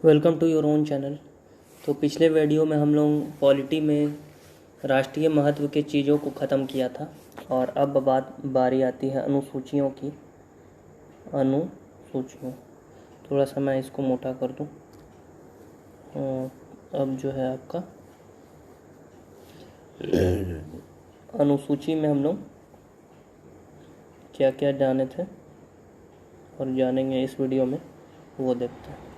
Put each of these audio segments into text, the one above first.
Welcome to your own channel. तो पिछले video में हम लोग पॉलिटी में राष्ट्रीय महत्व के चीज़ों को ख़त्म किया था और अब बारी आती है अनुसूचियों की। अनुसूचियों, थोड़ा सा मैं इसको मोटा कर दूं। अब जो है आपका अनुसूची में हम लोग क्या क्या जाने थे और जानेंगे इस वीडियो में, वो देखते हैं।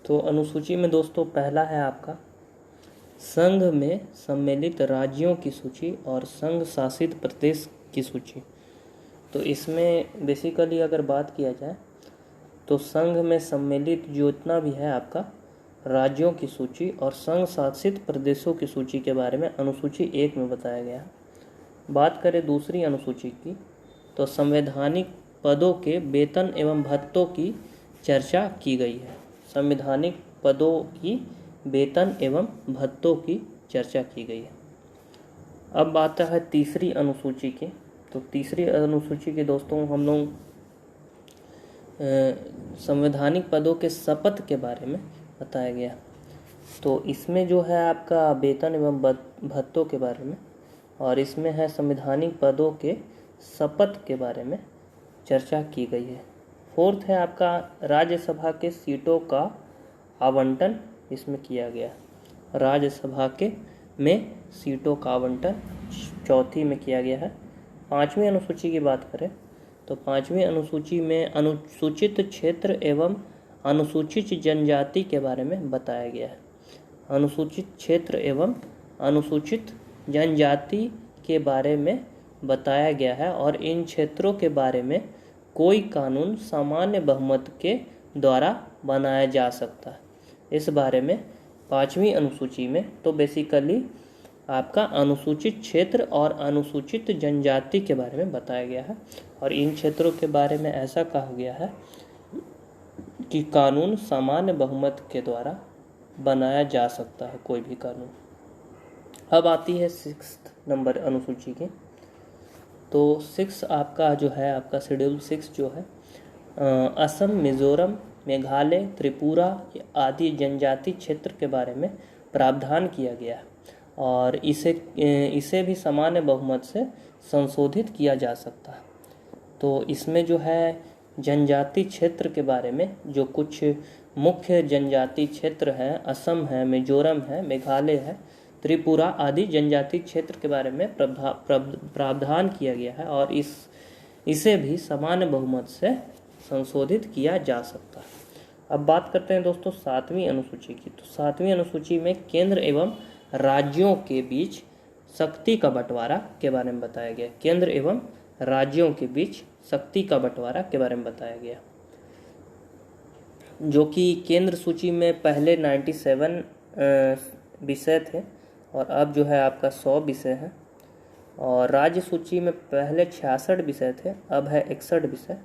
तो अनुसूची में दोस्तों पहला है आपका संघ में सम्मिलित राज्यों की सूची और संघ शासित प्रदेश की सूची। तो इसमें बेसिकली अगर बात किया जाए तो संघ में सम्मिलित जो इतना भी है आपका राज्यों की सूची और संघ शासित प्रदेशों की सूची के बारे में अनुसूची 1 में बताया गया है। बात करें दूसरी अनुसूची की तो संवैधानिक पदों के वेतन एवं भत्तों की चर्चा की गई है। संवैधानिक पदों की वेतन एवं भत्तों की चर्चा की गई है। अब आता है तीसरी अनुसूची की। तो तीसरी अनुसूची के दोस्तों हम लोग संवैधानिक पदों के शपथ के बारे में बताया गया। तो इसमें जो है आपका वेतन एवं भत्तों के बारे में, और इसमें है संवैधानिक पदों के शपथ के बारे में चर्चा की गई है। फोर्थ है आपका राज्यसभा के सीटों का आवंटन इसमें किया गया। राज्यसभा के में सीटों का आवंटन चौथी में किया गया है। पांचवी अनुसूची की बात करें तो पांचवी अनुसूची में अनुसूचित क्षेत्र एवं अनुसूचित जनजाति के बारे में बताया गया है। अनुसूचित क्षेत्र एवं अनुसूचित जनजाति के बारे में बताया गया है और इन क्षेत्रों के बारे में कोई कानून सामान्य बहुमत के द्वारा बनाया जा सकता है। इस बारे में पांचवी अनुसूची में तो बेसिकली आपका अनुसूचित क्षेत्र और अनुसूचित जनजाति के बारे में बताया गया है और इन क्षेत्रों के बारे में ऐसा कहा गया है कि कानून सामान्य बहुमत के द्वारा बनाया जा सकता है, कोई भी कानून। अब आती है 6 नंबर अनुसूची की। तो 6 आपका जो है आपका शेड्यूल 6 जो है असम, मिजोरम, मेघालय, त्रिपुरा आदि जनजाति क्षेत्र के बारे में प्रावधान किया गया है और इसे भी सामान्य बहुमत से संशोधित किया जा सकता है। तो इसमें जो है जनजाति क्षेत्र के बारे में जो कुछ मुख्य जनजाति क्षेत्र हैं, असम है, मिजोरम है, मेघालय है, त्रिपुरा आदि जनजाति क्षेत्र के बारे में प्रावधान किया गया है और इसे भी सामान्य बहुमत से संशोधित किया जा सकता है। अब बात करते हैं दोस्तों 7वीं अनुसूची की। तो 7वीं अनुसूची में केंद्र एवं राज्यों के बीच शक्ति का बंटवारा के बारे में बताया गया। केंद्र एवं राज्यों के बीच शक्ति का बंटवारा के बारे में बताया गया, जो कि केंद्र सूची में पहले 97 विषय थे और अब जो है आपका 100 विषय है। और राज्य सूची में पहले 66 विषय थे, अब है 61 विषय।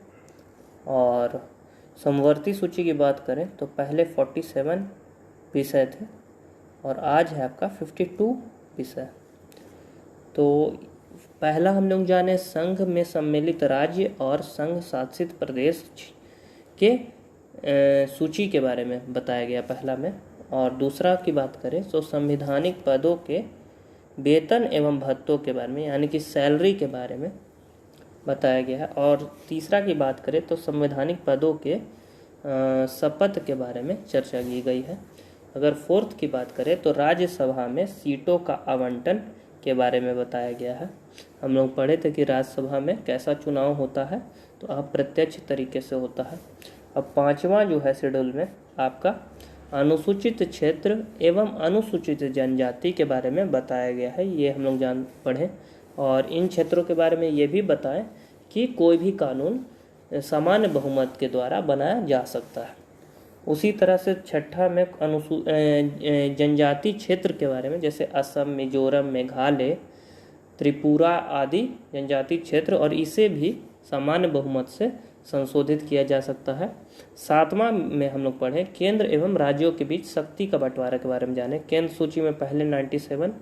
और समवर्ती सूची की बात करें तो पहले 47 विषय थे और आज है आपका 52 विषय। तो पहला हम लोग जाने संघ में सम्मिलित राज्य और संघ शासित प्रदेश के सूची के बारे में बताया गया पहला में। और दूसरा की बात करें तो संवैधानिक पदों के वेतन एवं भत्तों के बारे में, यानी कि सैलरी के बारे में बताया गया है। और तीसरा की बात करें तो संवैधानिक पदों के शपथ के बारे में चर्चा की गई है। अगर फोर्थ की बात करें तो राज्यसभा में सीटों का आवंटन के बारे में बताया गया है। हम लोग पढ़े थे कि राज्यसभा में कैसा चुनाव होता है, तो अप्रत्यक्ष तरीके से होता है। अब पांचवा जो है शेड्यूल में आपका अनुसूचित क्षेत्र एवं अनुसूचित जनजाति के बारे में बताया गया है। ये हम लोग पढ़ें और इन क्षेत्रों के बारे में ये भी बताएं कि कोई भी कानून सामान्य बहुमत के द्वारा बनाया जा सकता है। उसी तरह से छठा में जनजाति क्षेत्र के बारे में, जैसे असम, मिजोरम, मेघालय, त्रिपुरा आदि जनजाति क्षेत्र, और इसे भी सामान्य बहुमत से संशोधित किया जा सकता है। 7वां में हम लोग पढ़े केंद्र एवं राज्यों के बीच शक्ति का बंटवारा के बारे में जाने। केंद्र सूची में पहले 97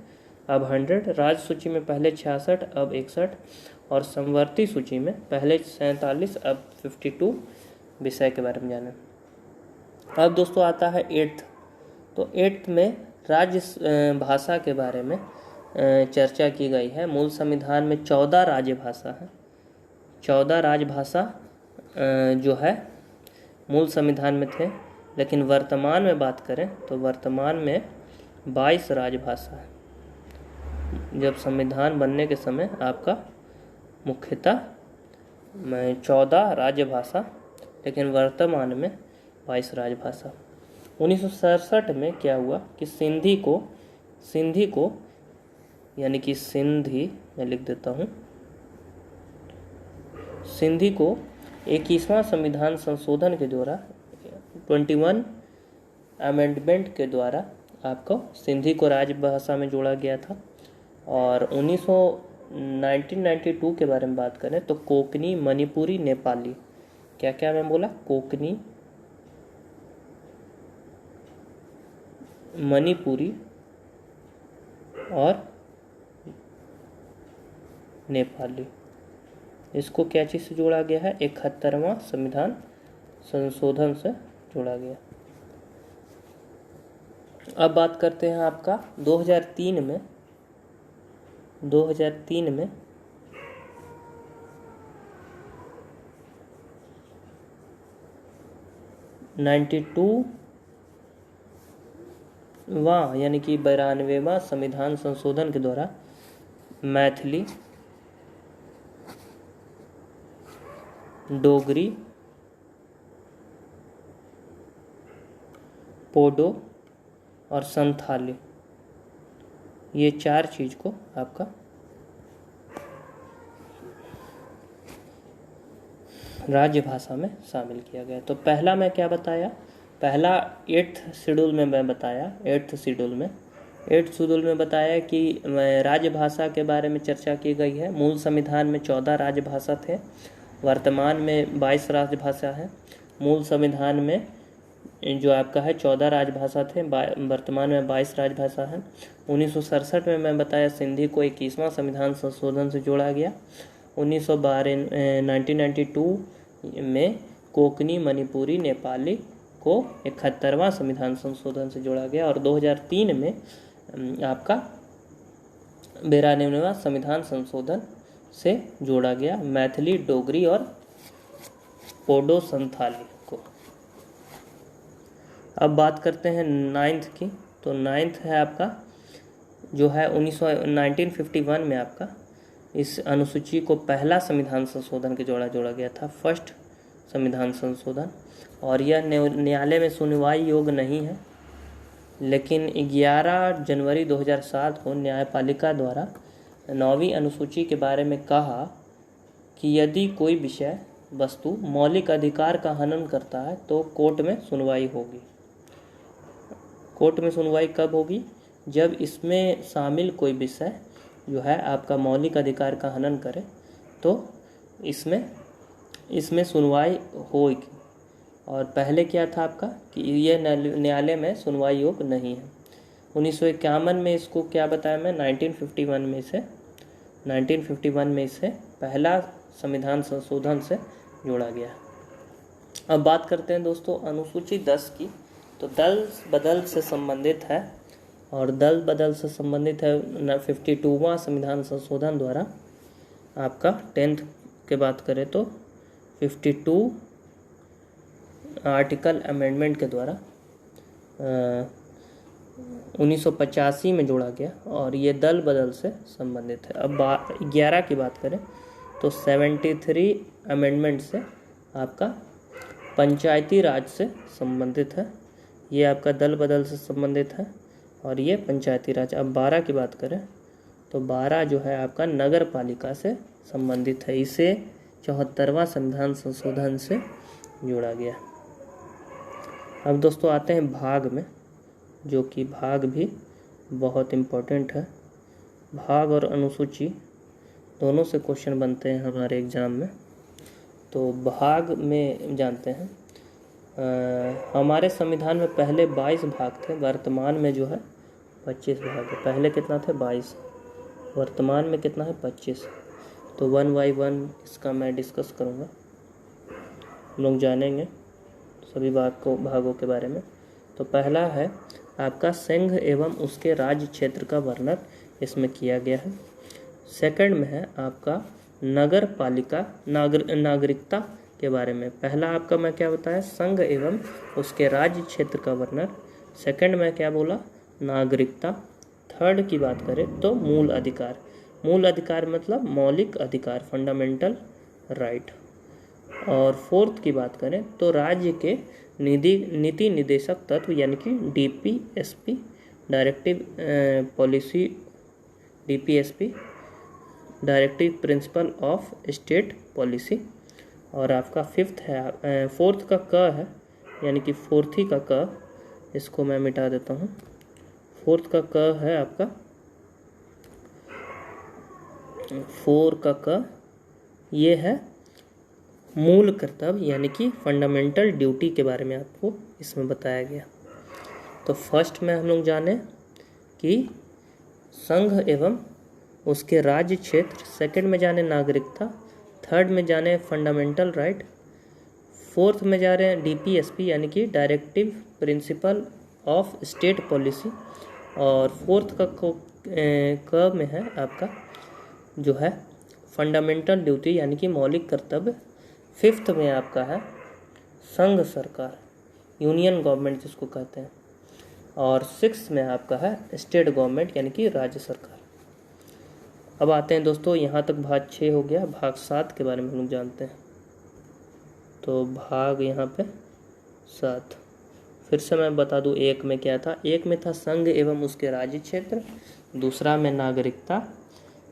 अब 100, राज्य सूची में पहले 66 अब 61 और समवर्ती सूची में पहले 47 अब 52 विषय के बारे में जाने। अब दोस्तों आता है 8th। तो 8th में राज्य भाषा के बारे में चर्चा की गई है। मूल संविधान में 14 राजभाषा है। 14 राजभाषा जो है मूल संविधान में थे, लेकिन वर्तमान में बात करें तो वर्तमान में 22 राजभाषा है। जब संविधान बनने के समय आपका मुख्यतः 14 राजभाषा, लेकिन वर्तमान में 22 राजभाषा। 1967 में क्या हुआ कि सिंधी को यानी कि सिंधी, मैं लिख देता हूँ, सिंधी को 21वां संविधान संशोधन के द्वारा 21 अमेंडमेंट के द्वारा आपको सिंधी को राजभाषा में जोड़ा गया था। और 1992 के बारे में बात करें तो कोंकणी, मणिपुरी, नेपाली, क्या क्या मैं बोला, कोंकणी, मणिपुरी और नेपाली, इसको क्या चीज़ से जोड़ा गया है, 71वां संविधान संशोधन से जोड़ा गया। अब बात करते हैं आपका 2003 में 92वां यानी कि 92वां संविधान संशोधन के द्वारा मैथिली, डोगरी, पोडो और संथाली, ये 4 चीज़ को आपका राज्य भाषा में शामिल किया गया। तो पहला मैं क्या बताया, पहला 8th शेड्यूल में मैं बताया, 8th शेड्यूल में बताया कि राजभाषा के बारे में चर्चा की गई है। मूल संविधान में 14 राजभाषा थे, वर्तमान में 22 राजभाषा है। मूल संविधान में जो आपका है 14 राजभाषा थे, वर्तमान में 22 राजभाषा है। 1967 में मैं बताया सिंधी को 21वां संविधान संशोधन से जोड़ा गया। 1992 में कोंकणी, मणिपुरी, नेपाली को 71वां संविधान संशोधन से जोड़ा गया। और 2003 में आपका 92वां संविधान संशोधन से जोड़ा गया मैथिली, डोगरी और पोडो संथाली को। अब बात करते हैं 9th की। तो 9th है आपका जो है 1951 में आपका इस अनुसूची को पहला संविधान संशोधन के जोड़ा गया था, फर्स्ट संविधान संशोधन। और यह न्यायालय में सुनवाई योग्य नहीं है, लेकिन 11 जनवरी 2007 को न्यायपालिका द्वारा 9वीं अनुसूची के बारे में कहा कि यदि कोई विषय वस्तु मौलिक अधिकार का हनन करता है तो कोर्ट में सुनवाई होगी। कोर्ट में सुनवाई कब होगी, जब इसमें शामिल कोई विषय जो है आपका मौलिक अधिकार का हनन करे तो इसमें सुनवाई होगी। और पहले क्या था आपका कि ये न्यायालय में सुनवाई योग्य नहीं है। 1951 में इसको क्या बताया मैं, 1951 में इसे पहला संविधान संशोधन से जोड़ा गया। अब बात करते हैं दोस्तों अनुसूची 10 की। तो दल बदल से संबंधित है, और दल बदल से संबंधित है 52वां संविधान संशोधन द्वारा आपका 10th के बात करें तो 52 आर्टिकल अमेंडमेंट के द्वारा 1985 में जोड़ा गया, और ये दल बदल से संबंधित है। अब 11 की बात करें तो 73 अमेंडमेंट से आपका पंचायती राज से संबंधित है, ये आपका दल बदल से संबंधित है और ये पंचायती राज। अब 12 की बात करें तो 12 जो है आपका नगर पालिका से संबंधित है, इसे 74वां संविधान संशोधन से जोड़ा गया। अब दोस्तों आते हैं भाग में, जो कि भाग भी बहुत इम्पोर्टेंट है। भाग और अनुसूची दोनों से क्वेश्चन बनते हैं हमारे एग्ज़ाम में। तो भाग में जानते हैं, हमारे संविधान में पहले 22 भाग थे, वर्तमान में जो है 25 भाग है। पहले कितना थे? 22, वर्तमान में कितना है? 25। तो 1 बाई 1 इसका मैं डिस्कस करूँगा, हम लोग जानेंगे सभी भागों के बारे में। तो पहला है आपका संघ एवं उसके राज्य क्षेत्र का वर्णन इसमें किया गया है। सेकंड में है आपका नगर पालिका नागरिकता के बारे में। पहला आपका मैं क्या बताया? संघ एवं उसके राज्य क्षेत्र का वर्णन। सेकंड में क्या बोला? नागरिकता। थर्ड की बात करें तो मूल अधिकार। मूल अधिकार मतलब मौलिक अधिकार, फंडामेंटल राइट। और फोर्थ की बात करें तो राज्य के नीति निदेशक तत्व यानी कि DPSP, directive policy, DPSP, directive principle of state policy. और आपका फिफ्थ है, फोर्थ का क है, यानी कि फोर्थी का क, इसको मैं मिटा देता हूँ। फोर्थ का क है आपका, फोर का क, ये है मूल कर्तव्य यानी कि फंडामेंटल ड्यूटी के बारे में आपको इसमें बताया गया। तो फर्स्ट में हम लोग जाने कि संघ एवं उसके राज्य क्षेत्र, सेकंड में जाने नागरिकता, थर्ड में जाने फंडामेंटल राइट, फोर्थ में जा रहे हैं DPSP यानी कि directive principle of state policy, और फोर्थ का में है आपका जो है फंडामेंटल ड्यूटी यानी कि मौलिक कर्तव्य। फिफ्थ में आपका है संघ सरकार, यूनियन गवर्नमेंट जिसको कहते हैं, और सिक्स में आपका है स्टेट गवर्नमेंट यानी कि राज्य सरकार। अब आते हैं दोस्तों, यहाँ तक भाग 6 हो गया। भाग 7 के बारे में हम लोग जानते हैं। तो भाग यहाँ पे 7 फिर से मैं बता दूँ। एक में क्या था? एक में था संघ एवं उसके राज्य क्षेत्र, दूसरा में नागरिकता,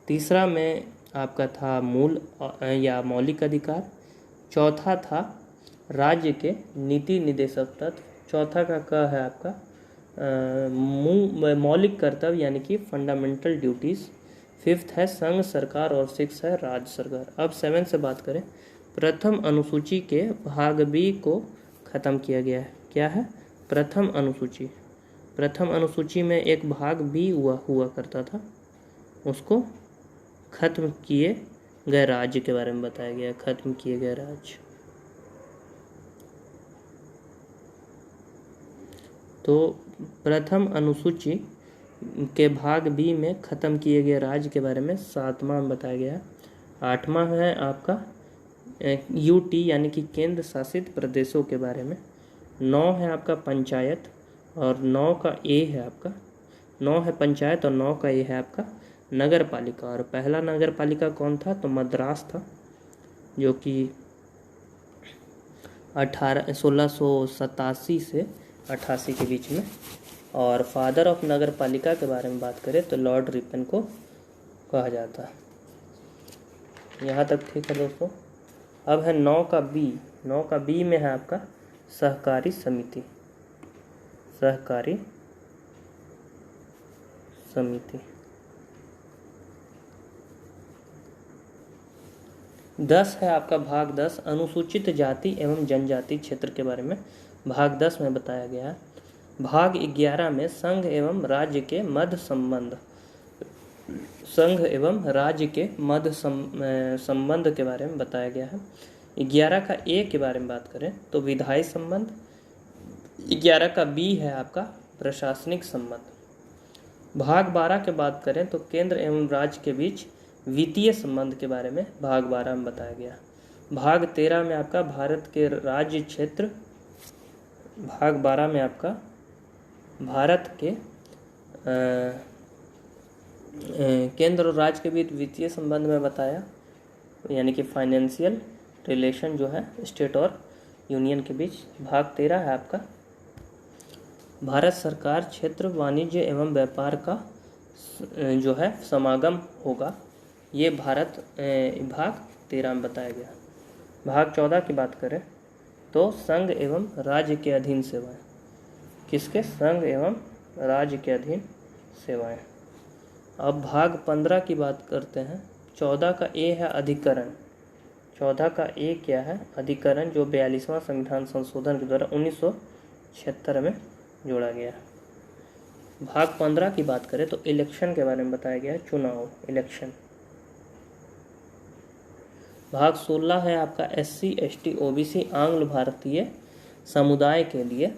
तीसरा में आपका था मूल या मौलिक अधिकार, चौथा था राज्य के नीति निदेशक तत्व, चौथा का क है आपका मौलिक कर्तव्य यानी कि फंडामेंटल ड्यूटीज़, फिफ्थ है संघ सरकार और सिक्स है राज्य सरकार। अब 7 से बात करें, प्रथम अनुसूची के भाग बी को ख़त्म किया गया है। क्या है? प्रथम अनुसूची। प्रथम अनुसूची में एक भाग बी हुआ करता था, उसको खत्म किए गए राज्य के बारे में बताया गया है। खत्म किए गए राज्य। तो प्रथम अनुसूची के भाग बी में ख़त्म किए गए राज्य के बारे में 7वां में बताया गया है। 8वां है आपका UT यानी कि केंद्र शासित प्रदेशों के बारे में। 9 है आपका पंचायत, और 9 का ए है आपका, 9 है पंचायत और 9 का ए है आपका नगर पालिका। और पहला नगर पालिका कौन था? तो मद्रास था, जो कि 1687 से 88 के बीच में। और फादर ऑफ नगर पालिका के बारे में बात करें तो लॉर्ड रिपन को कहा जाता है। यहाँ तक ठीक है दोस्तों। अब है 9 का बी। 9 का बी में है आपका सहकारी समिति। सहकारी समिति। 10 है आपका भाग 10 अनुसूचित जाति एवं जनजाति क्षेत्र के बारे में। भाग 10 में बताया गया है। भाग 11 में संघ एवं राज्य के मध्य संबंध, संघ एवं राज्य के मध्य संबंध के बारे में बताया गया है। 11 का ए के बारे में बात करें तो विधायी संबंध। 11 का बी है आपका प्रशासनिक संबंध। भाग 12 के बात करें तो केंद्र एवं राज्य के बीच वित्तीय संबंध के बारे में भाग 12 में बताया गया। भाग 13 में आपका भारत के राज्य क्षेत्र। भाग 12 में आपका भारत के केंद्र और राज्य के बीच वित्तीय संबंध में बताया, यानी कि फाइनेंशियल रिलेशन जो है स्टेट और यूनियन के बीच। भाग 13 है आपका भारत सरकार क्षेत्र वाणिज्य एवं व्यापार का जो है समागम होगा, ये भाग 13 में बताया गया। भाग 14 की बात करें तो संघ एवं राज्य के अधीन सेवाएं। किसके? संघ एवं राज्य के अधीन सेवाएं। अब भाग 15 की बात करते हैं। 14 का ए है अधिकरण। 14 का ए क्या है? अधिकरण, जो 42वां संविधान संशोधन के द्वारा 1976 में जोड़ा गया है। भाग 15 की बात करें तो इलेक्शन के बारे में बताया गया है, चुनाव, इलेक्शन। भाग 16 है आपका SC ST OBC आंग्ल भारतीय समुदाय के लिए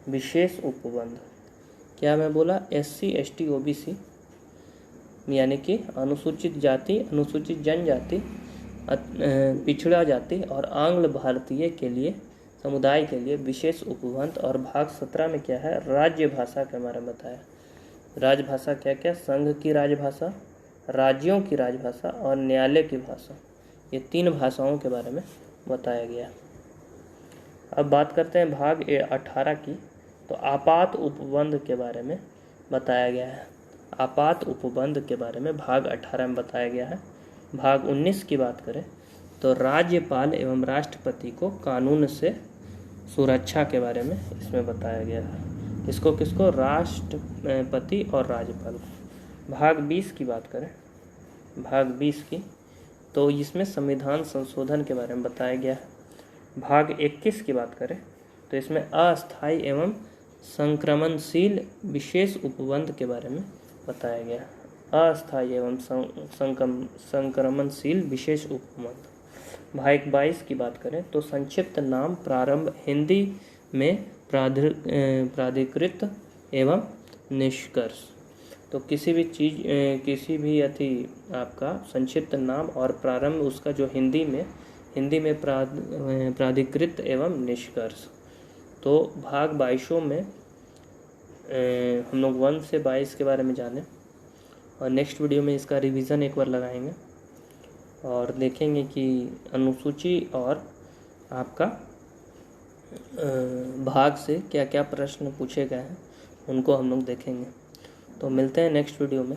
विशेष उपबंध। क्या मैं बोला? SC ST OBC यानी कि अनुसूचित जाति, अनुसूचित जनजाति, पिछड़ा जाति और आंग्ल भारतीय के लिए, समुदाय के लिए विशेष उपबंध। और भाग 17 में क्या है? राज्य भाषा के बारे में बताया। राजभाषा क्या क्या? संघ की राजभाषा, राज्यों की राजभाषा और न्यायालय की भाषा, ये 3 भाषाओं के बारे में बताया गया। अब बात करते हैं भाग 18 की, तो आपात उपबंध के बारे में बताया गया है। आपात उपबंध के बारे में भाग 18 में बताया गया है। भाग 19 की बात करें तो राज्यपाल एवं राष्ट्रपति को कानून से सुरक्षा के बारे में इसमें बताया गया है। किसको किसको? राष्ट्रपति और राज्यपाल को। भाग 20 की बात करें, भाग 20 की, तो इसमें संविधान संशोधन के बारे में बताया गया है। भाग 21 की बात करें तो इसमें अस्थायी एवं संक्रमणशील विशेष उपबंध के बारे में बताया गया। अस्थायी एवं संक्रमणशील विशेष उपबंध। भाग 22 की बात करें तो संक्षिप्त नाम प्रारंभ हिंदी में प्राधिकृत एवं निष्कर्ष। तो किसी भी चीज़, किसी भी आपका संक्षिप्त नाम और प्रारंभ उसका जो हिंदी में प्राधिकृत एवं निष्कर्ष। तो भाग 22 में हम लोग 1 से 22 के बारे में जाने, और नेक्स्ट वीडियो में इसका रिवीजन एक बार लगाएंगे और देखेंगे कि अनुसूची और आपका भाग से क्या क्या प्रश्न पूछे गए हैं, उनको हम लोग देखेंगे। तो मिलते हैं नेक्स्ट वीडियो में।